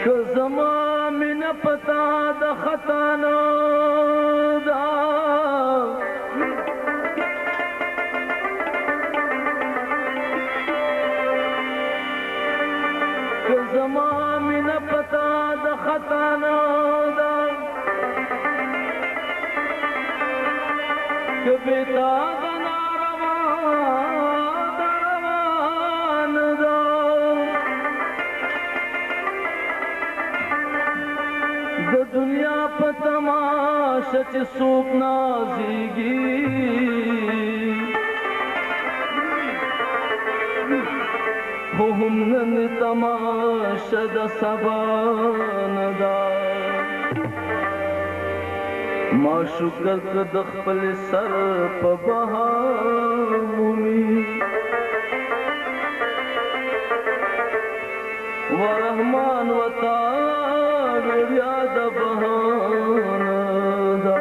که زما مینه پتا د خطا نه ده که زما مینه پتا د خطا نه ده که بېتا د دنیا په تماشه چې څوک نازېږي خو هم نن تماشه د سبا نه ده ما شکر که د خپل سر په بهار مومي ورحمان وتا بیا د بهانه ده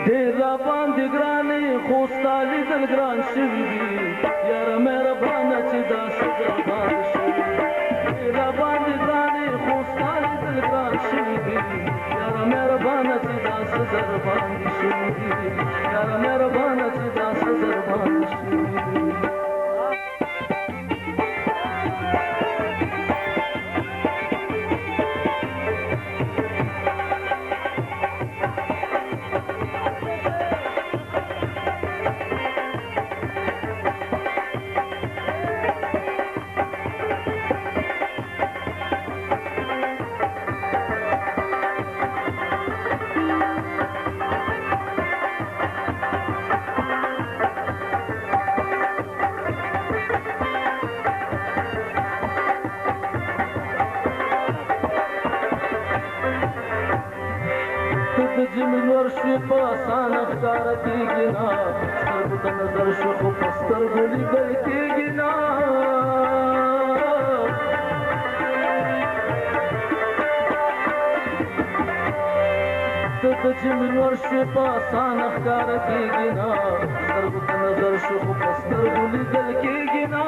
ډېر راباندې ګرانې خو ستا لیدل ګران شوي دي یاره مهربانه چې داسې درباندې شوي ډېر راباندې ګرانې خو ستا لیدل ګران شوي دي یاره مهربانه چې داسې درباندې شوي دي یاره مهربانه چې داسې درباندې شوي دي جميل ورشي پاسانه ښکاره کېږي نه سترګو ته نظر شو خو په سترګو لیدل کېږي نه ته د جميل ورشي پاسانه ښکاره کېږي نه سترګو ته نظر شو خو په سترګو لیدل کېږي نه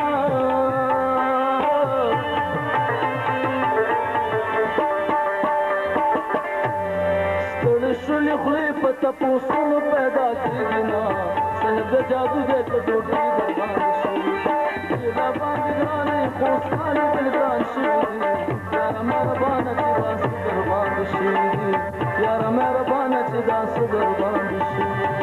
شلې خولې په تپوسونو پیدا کېږي نه صاحب د جادو دی په ډوډۍ درباندې شوي راباندې ګرانې خو ستا لیدل ګران شوي دي یاره مهربانه چې داسې درباندې شوي دي یاره مهربانه چې داسې درباندې شوي دي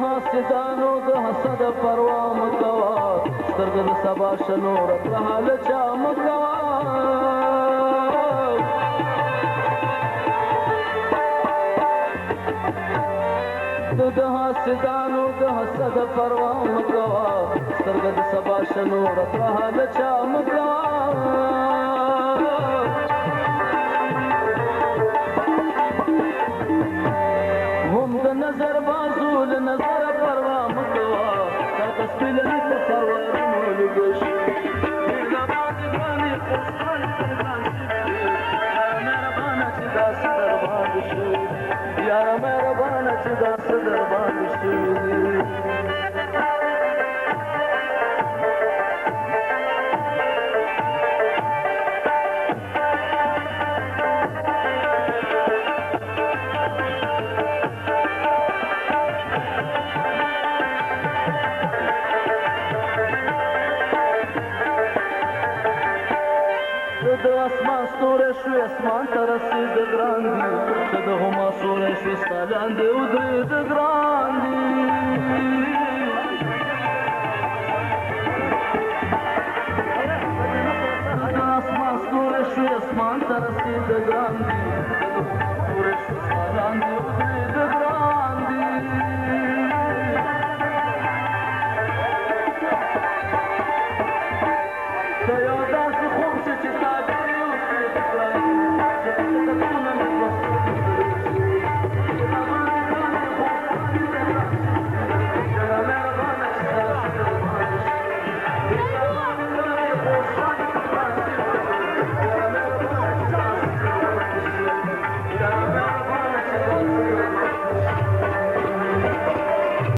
حاسدانو د حسد پروا مه کوه سترګه د سبا شنو رکړه حاله چا مه کوه د حاسدانو د حسد پروا مه کوه سترګه د سبا شنو رکړه حاله چا مه کوه هم د نظر بازو له نظره پروا مه کوه تا ته سپېلني په سرورونو لږه شي ډېر راباندې ګرانې خو ستا لیدل ګران شوي دي یاره مهربانه چې داسې درباندې شوي دي یاره مهربانه چې داسې درباندې شوي دي د اسمان ستوری شوې اسمان ته رسېده ګران دي که د هما سوری شوې ستا لاندې ودرېده ګران دي د اسمان ستوری شوې اسمان ته رسېده